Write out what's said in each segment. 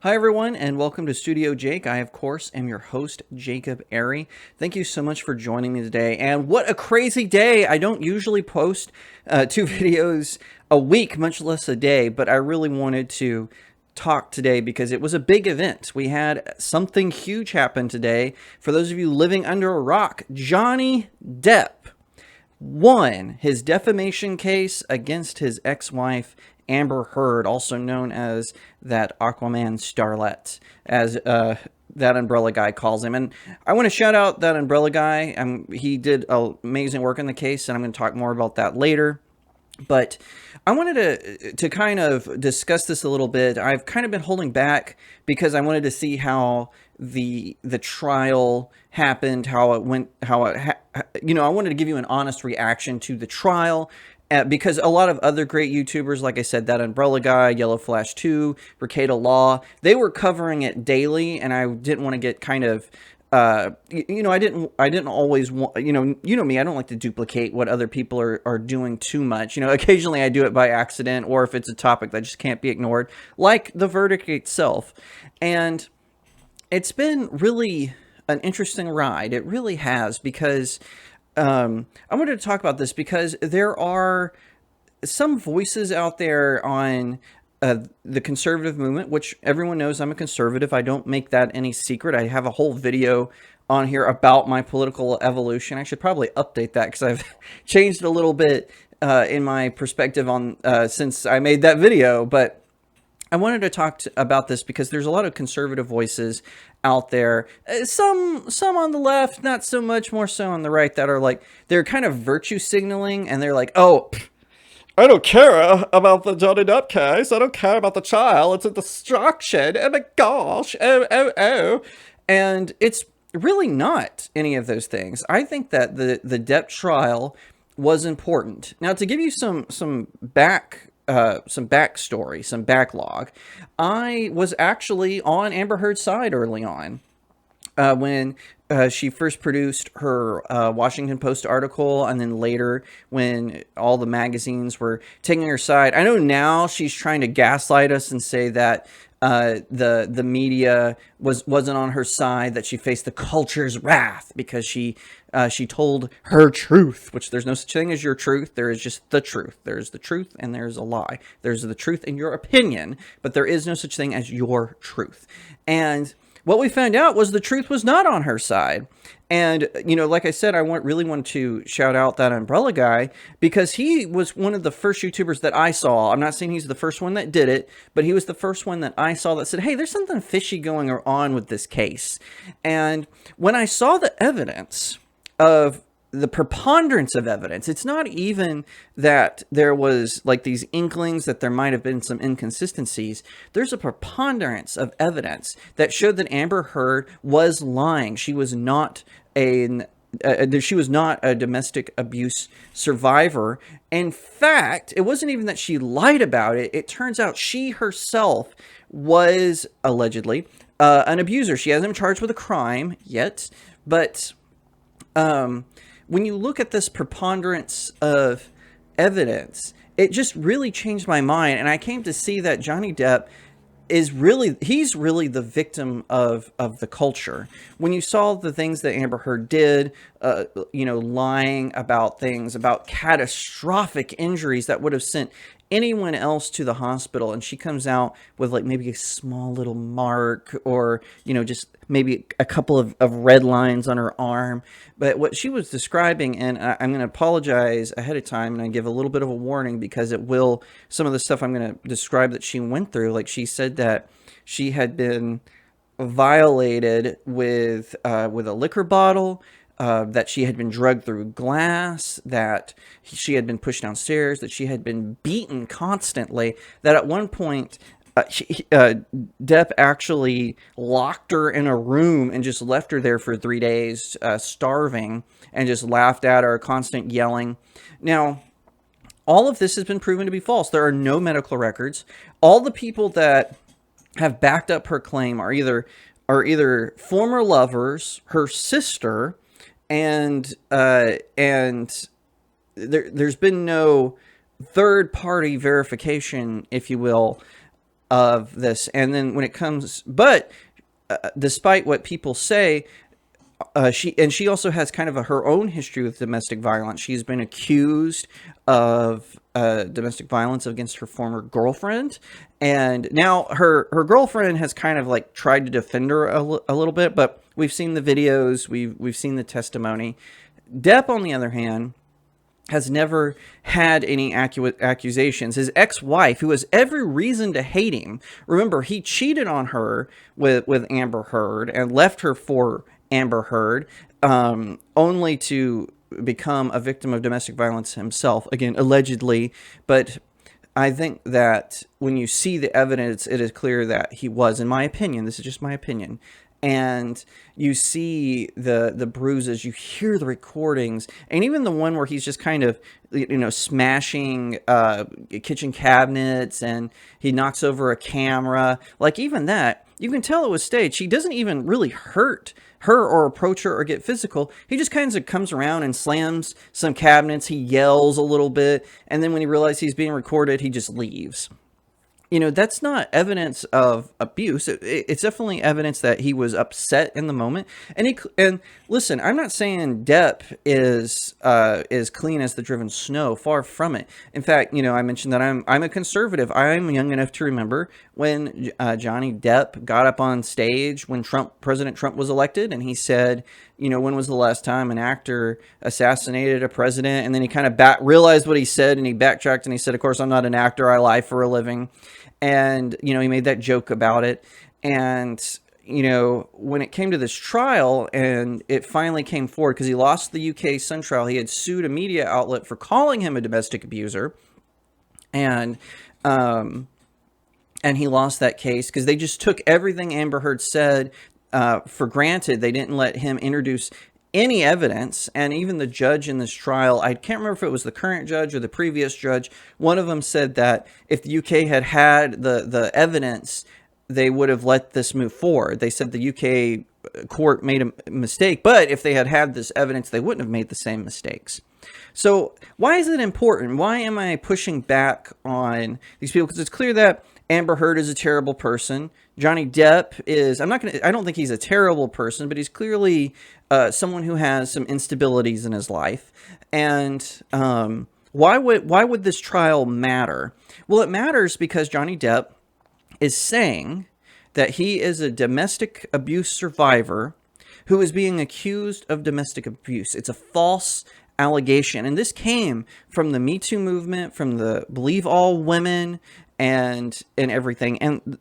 Hi everyone, and welcome to Studio Jake. I, of course, am your host, Jacob Airy. Thank you so much for joining me today. And what a crazy day! I don't usually post 2 videos a week, much less a day, but I really wanted to talk today because it was a big event. We had something huge happen today. For those of you living under a rock, Johnny Depp won his defamation case against his ex-wife, Amber Heard, also known as that Aquaman starlet, as that umbrella guy calls him. And I want to shout out that umbrella guy. He did amazing work in the case, and I'm going to talk more about that later. But I wanted to kind of discuss this a little bit. I've kind of been holding back because I wanted to see how the trial happened, how it went, I wanted to give you an honest reaction to the trial. Because a lot of other great YouTubers, like I said, that Umbrella Guy, Yellow Flash 2, Ricada Law, they were covering it daily, and I didn't want to get kind of, I didn't always want, you know me, I don't like to duplicate what other people are doing too much. Occasionally I do it by accident, or if it's a topic that just can't be ignored, like the verdict itself. And it's been really an interesting ride. It really has, because I wanted to talk about this because there are some voices out there on the conservative movement, which everyone knows I'm a conservative. I don't make that any secret. I have a whole video on here about my political evolution. I should probably update that because I've changed a little bit in my perspective on since I made that video. But I wanted to talk about this because there's a lot of conservative voices out there. Some on the left, not so much, more so on the right, that are like, they're kind of virtue signaling, and they're like, oh, I don't care about the Johnny Depp case. I don't care about the child. It's a distraction. Oh my gosh. Oh. And it's really not any of those things. I think that the Depp trial was important. Now, to give you some backstory, some backlog, I was actually on Amber Heard's side early on when she first produced her Washington Post article, and then later when all the magazines were taking her side. I know now she's trying to gaslight us and say that the media wasn't on her side, that she faced the culture's wrath because she told her truth, which there's no such thing as your truth. There is just the truth. There's the truth and there's a lie. There's the truth in your opinion, but there is no such thing as your truth. And what we found out was the truth was not on her side. And, like I said, I really wanted to shout out that umbrella guy because he was one of the first YouTubers that I saw. I'm not saying he's the first one that did it, but he was the first one that I saw that said, hey, there's something fishy going on with this case. And when I saw the evidence of the preponderance of evidence, it's not even that there was like these inklings that there might have been some inconsistencies. There's a preponderance of evidence that showed that Amber Heard was lying. She was not a domestic abuse survivor. In fact, it wasn't even that she lied about it. It turns out she herself was allegedly an abuser. She hasn't been charged with a crime yet, but when you look at this preponderance of evidence, it just really changed my mind. And I came to see that Johnny Depp he's really the victim of the culture. When you saw the things that Amber Heard did, lying about things, about catastrophic injuries that would have sent anyone else to the hospital, and she comes out with like maybe a small little mark, or just maybe a couple of red lines on her arm. But what she was describing, and I'm going to apologize ahead of time, and I give a little bit of a warning because some of the stuff I'm going to describe that she went through, like she said that she had been violated with a liquor bottle, that she had been drugged through glass, that she had been pushed downstairs, that she had been beaten constantly, that at one point Depp actually locked her in a room and just left her there for 3 days, starving, and just laughed at her, constant yelling. Now, all of this has been proven to be false. There are no medical records. All the people that have backed up her claim are either former lovers, her sister, and there's been no third-party verification, if you will, of this. And then when it comes, but despite what people say, she also has kind of her own history with domestic violence. She's been accused of domestic violence against her former girlfriend, and now her girlfriend has kind of like tried to defend her a little bit. But we've seen the videos, we've seen the testimony. Depp, on the other hand, has never had any accusations. His ex-wife, who has every reason to hate him, remember, he cheated on her with Amber Heard and left her for Amber Heard, only to become a victim of domestic violence himself, again, allegedly. But I think that when you see the evidence, it is clear that he was, in my opinion, this is just my opinion, and you see the bruises, you hear the recordings, and even the one where he's just kind of, smashing kitchen cabinets, and he knocks over a camera. Like, even that, you can tell it was staged. He doesn't even really hurt her or approach her or get physical. He just kind of comes around and slams some cabinets. He yells a little bit, and then when he realizes he's being recorded, he just leaves. That's not evidence of abuse. It's definitely evidence that he was upset in the moment. And listen, I'm not saying Depp is clean as the driven snow. Far from it. In fact, I mentioned that I'm a conservative. I'm young enough to remember when Johnny Depp got up on stage when President Trump was elected, and he said, when was the last time an actor assassinated a president? And then he kind of realized what he said, and he backtracked, and he said, of course, I'm not an actor. I lie for a living. And, he made that joke about it. And, when it came to this trial and it finally came forward, because he lost the UK Sun trial, he had sued a media outlet for calling him a domestic abuser. And he lost that case because they just took everything Amber Heard said for granted. They didn't let him introduce any evidence. And even the judge in this trial, I can't remember if it was the current judge or the previous judge, one of them said that if the UK had the evidence, they would have let this move forward. They said the UK court made a mistake, but if they had this evidence, they wouldn't have made the same mistakes. So why is it important? Why am I pushing back on these people? Because it's clear that Amber Heard is a terrible person. Johnny Depp is, I don't think he's a terrible person, but he's clearly someone who has some instabilities in his life. And why would this trial matter? Well, it matters because Johnny Depp is saying that he is a domestic abuse survivor who is being accused of domestic abuse. It's a false allegation. And this came from the Me Too movement, from the Believe All Women, and everything. And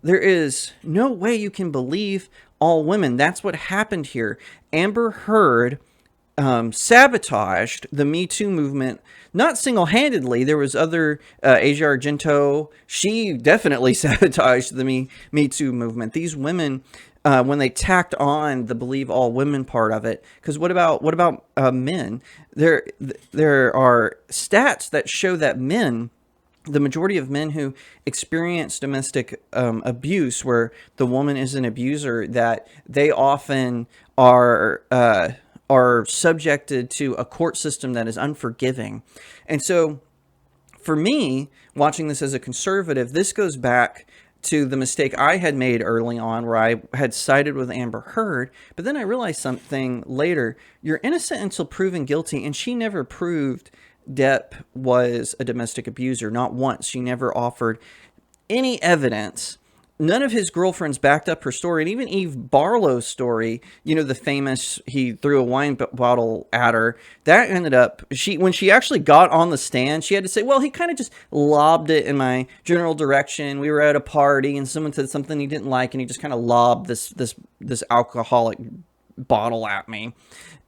there is no way you can believe all women. That's what happened here. Amber Heard sabotaged the Me Too movement, not single-handedly. There was other, Asia Argento. She definitely sabotaged the Me Too movement. These women, when they tacked on the Believe All Women part of it, because what about men? There are stats that show that men, the majority of men who experience domestic abuse, where the woman is an abuser, that they often are subjected to a court system that is unforgiving. And so for me, watching this as a conservative, this goes back to the mistake I had made early on, where I had sided with Amber Heard, but then I realized something later. You're innocent until proven guilty, and she never proved Depp was a domestic abuser, not once. She never offered any evidence. None of his girlfriends backed up her story. And even Eve Barlow's story, the famous, he threw a wine bottle at her, that ended up, when she actually got on the stand, she had to say, well, he kind of just lobbed it in my general direction. We were at a party and someone said something he didn't like, and he just kind of lobbed this alcoholic bottle at me.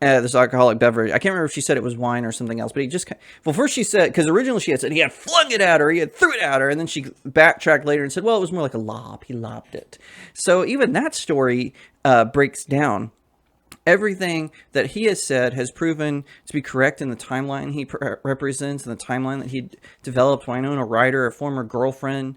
This alcoholic beverage. I can't remember if she said it was wine or something else, but he just, well, first she said, because originally she had said he had flung it at her, he had threw it at her, and then she backtracked later and said, well, it was more like a lob. He lobbed it. So even that story breaks down. Everything that he has said has proven to be correct in the timeline he represents, in the timeline that he developed. Winona Ryder, a former girlfriend,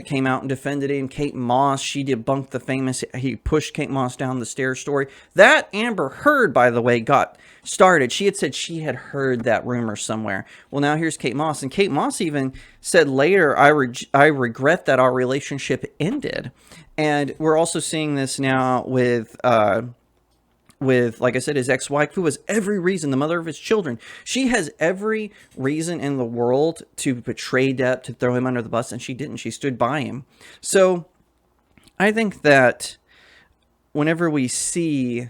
came out and defended him. Kate Moss, she debunked the famous, he pushed Kate Moss down the stairs story. That Amber Heard, by the way, got started. She had said she had heard that rumor somewhere. Well, now here's Kate Moss. And Kate Moss even said later, I regret that our relationship ended. And we're also seeing this now with, like I said, his ex-wife, who has every reason, the mother of his children. She has every reason in the world to betray Depp, to throw him under the bus, and she didn't. She stood by him. So I think that whenever we see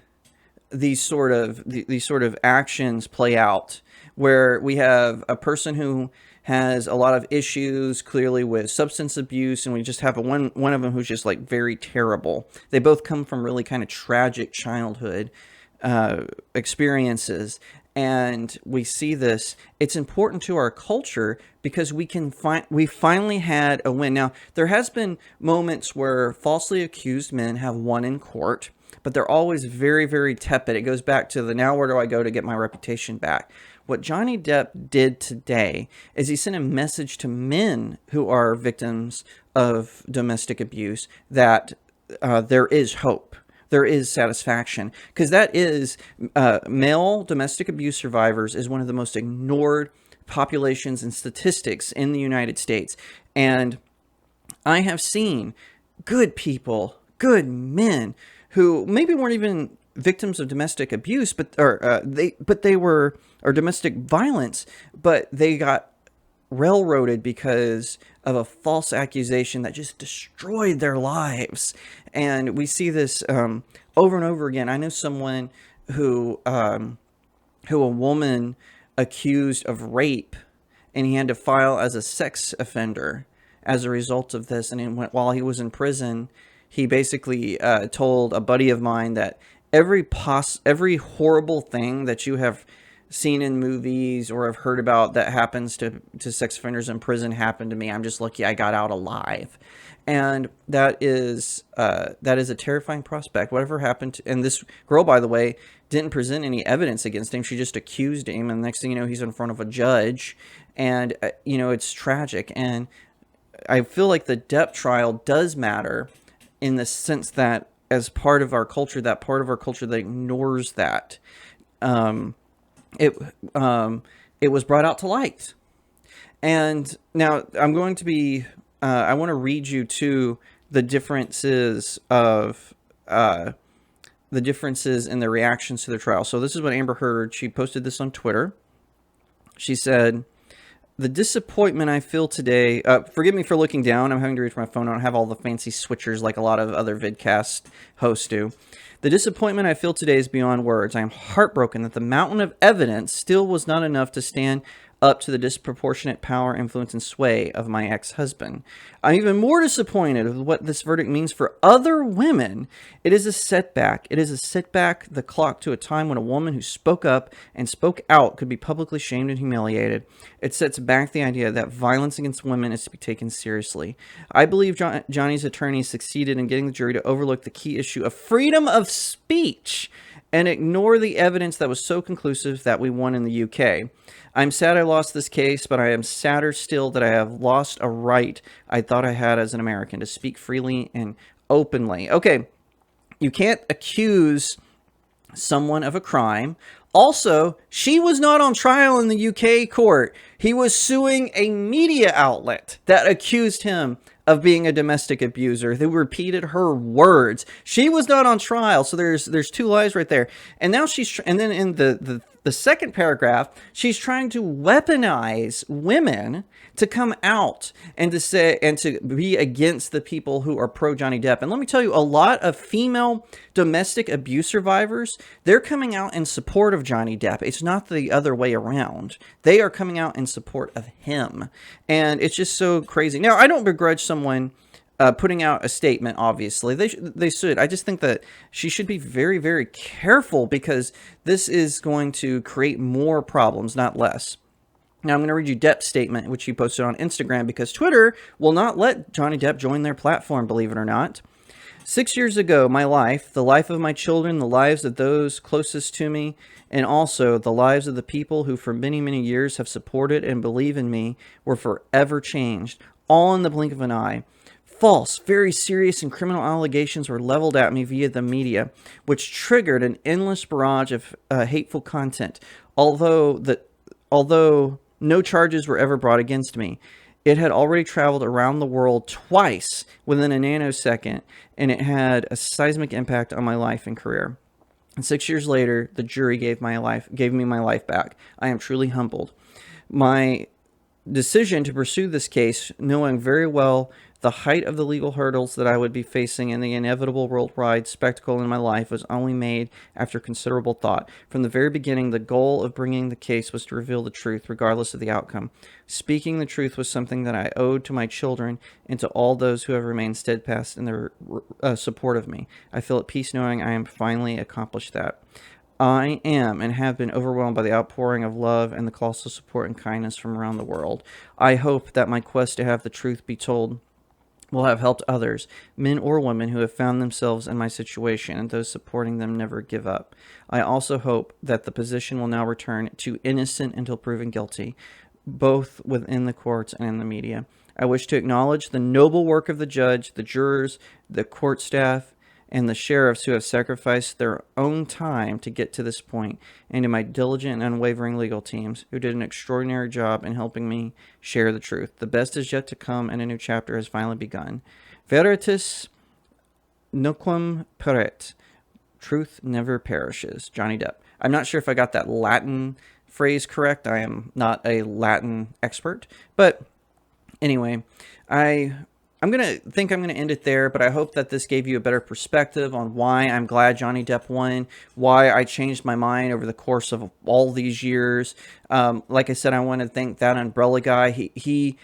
these sort of actions play out, where we have a person who has a lot of issues clearly with substance abuse, and we just have one of them who's just like very terrible. They both come from really kind of tragic childhood experiences, and we see this. It's important to our culture because we finally had a win. Now, there has been moments where falsely accused men have won in court, but they're always very, very tepid. It goes back to the now where do I go to get my reputation back? What Johnny Depp did today is he sent a message to men who are victims of domestic abuse that there is hope. There is satisfaction. Because that is, male domestic abuse survivors is one of the most ignored populations and statistics in the United States. And I have seen good people, good men, who maybe weren't even victims of domestic abuse, but they were, or domestic violence, but they got railroaded because of a false accusation that just destroyed their lives. And we see this over and over again. I know someone who a woman accused of rape, and he had to file as a sex offender as a result of this. And while he was in prison, he basically told a buddy of mine that every horrible thing that you have seen in movies or have heard about that happens to sex offenders in prison happened to me. I'm just lucky I got out alive. And that is a terrifying prospect. Whatever happened to, and this girl, by the way, didn't present any evidence against him. She just accused him, and the next thing you know, he's in front of a judge, and it's tragic. And I feel like the Depp trial does matter in the sense that as part of our culture, that part of our culture that ignores that, it was brought out to light. And now I'm going to be, I want to read you to the differences of, the differences in the reactions to the trial. So this is what Amber Heard, she posted this on Twitter. She said, "The disappointment I feel today," forgive me for looking down. I'm having to reach my phone. I don't have all the fancy switchers like a lot of other vidcast hosts do. "The disappointment I feel today is beyond words. I am heartbroken that the mountain of evidence still was not enough to stand up to the disproportionate power, influence, and sway of my ex-husband. I'm even more disappointed with what this verdict means for other women. It is a setback. It is a setback the clock to a time when a woman who spoke up and spoke out could be publicly shamed and humiliated. It sets back the idea that violence against women is to be taken seriously. I believe Johnny's attorney succeeded in getting the jury to overlook the key issue of freedom of speech and ignore the evidence that was so conclusive that we won in the UK. I'm sad I lost this case, but I am sadder still that I have lost a right I thought I had as an American to speak freely and openly." Okay, you can't accuse someone of a crime. Also, she was not on trial in the UK court. He was suing a media outlet that accused him of being a domestic abuser, who repeated her words. She was not on trial, so there's two lies right there. And now and then in the second paragraph, she's trying to weaponize women to come out and to say and to be against the people who are pro Johnny Depp. And let me tell you, a lot of female domestic abuse survivors, they're coming out in support of Johnny Depp. It's not the other way around. They are coming out in support of him. And it's just so crazy. Now, I don't begrudge someone putting out a statement, obviously. They should. I just think that she should be very, very careful because this is going to create more problems, not less. Now, I'm going to read you Depp's statement, which he posted on Instagram, because Twitter will not let Johnny Depp join their platform, believe it or not. "6 years ago, my life, the life of my children, the lives of those closest to me, and also the lives of the people who for many, many years have supported and believe in me were forever changed, all in the blink of an eye. False, very serious and criminal allegations were leveled at me via the media, which triggered an endless barrage of hateful content. Although no charges were ever brought against me, it had already traveled around the world twice within a nanosecond, and it had a seismic impact on my life and career. And 6 years later, the jury gave me my life back. I am truly humbled. My decision to pursue this case, knowing very well the height of the legal hurdles that I would be facing and the inevitable worldwide spectacle in my life, was only made after considerable thought. From the very beginning, the goal of bringing the case was to reveal the truth, regardless of the outcome. Speaking the truth was something that I owed to my children and to all those who have remained steadfast in their support of me. I feel at peace knowing I am finally accomplished that. I am and have been overwhelmed by the outpouring of love and the calls to support and kindness from around the world. I hope that my quest to have the truth be told will have helped others, men or women, who have found themselves in my situation, and those supporting them never give up. I also hope that the position will now return to innocent until proven guilty, both within the courts and in the media. I wish to acknowledge the noble work of the judge, the jurors, the court staff, and the sheriffs who have sacrificed their own time to get to this point, and to my diligent and unwavering legal teams who did an extraordinary job in helping me share the truth. The best is yet to come, and a new chapter has finally begun. Veritas nunquam perit. Truth never perishes. Johnny Depp. I'm not sure if I got that Latin phrase correct. I am not a Latin expert, but anyway, I'm going to end it there, but I hope that this gave you a better perspective on why I'm glad Johnny Depp won, why I changed my mind over the course of all these years. Like I said, I want to thank that umbrella guy. A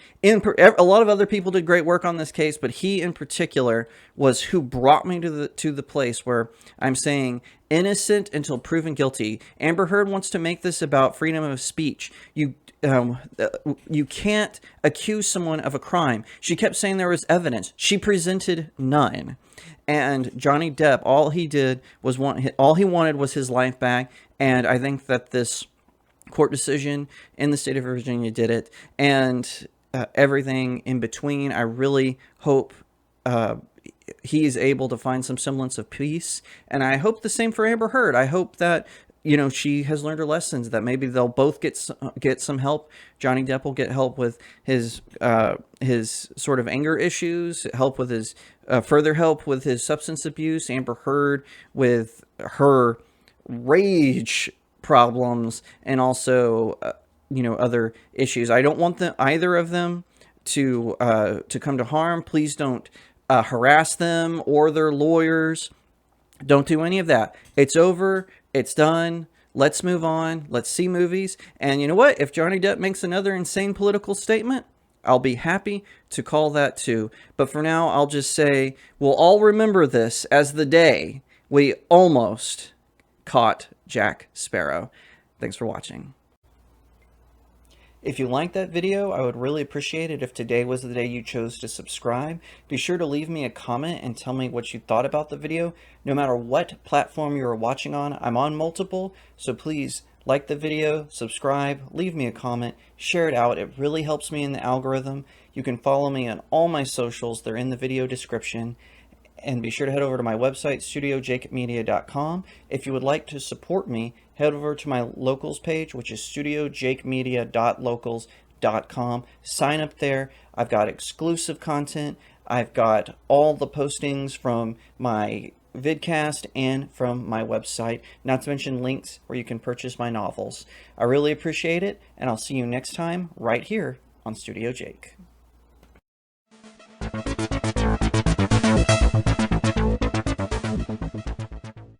lot of other people did great work on this case, but he in particular was who brought me to the place where I'm saying innocent until proven guilty. Amber Heard wants to make this about freedom of speech. You can't accuse someone of a crime. She kept saying there was evidence. She presented none. And Johnny Depp, all he wanted was his life back. And I think that this court decision in the state of Virginia did it. And everything in between, I really hope he is able to find some semblance of peace. And I hope the same for Amber Heard. I hope that she has learned her lessons, that maybe they'll both get some help. Johnny Depp will get help with his sort of anger issues, further help with his substance abuse. Amber Heard with her rage problems, and also other issues. I don't want either of them to come to harm. Please don't harass them or their lawyers. Don't do any of that. It's over. It's done. Let's move on. Let's see movies. And you know what? If Johnny Depp makes another insane political statement, I'll be happy to call that too. But for now, I'll just say we'll all remember this as the day we almost caught Jack Sparrow. Thanks for watching. If you liked that video, I would really appreciate it if today was the day you chose to subscribe. Be sure to leave me a comment and tell me what you thought about the video. No matter what platform you are watching on, I'm on multiple, so please like the video, subscribe, leave me a comment, share it out. It really helps me in the algorithm. You can follow me on all my socials. They're in the video description. And be sure to head over to my website, StudioJakeMedia.com. If you would like to support me, head over to my locals page, which is StudioJakeMedia.locals.com. Sign up there. I've got exclusive content. I've got all the postings from my vidcast and from my website, not to mention links where you can purchase my novels. I really appreciate it, and I'll see you next time right here on Studio Jake.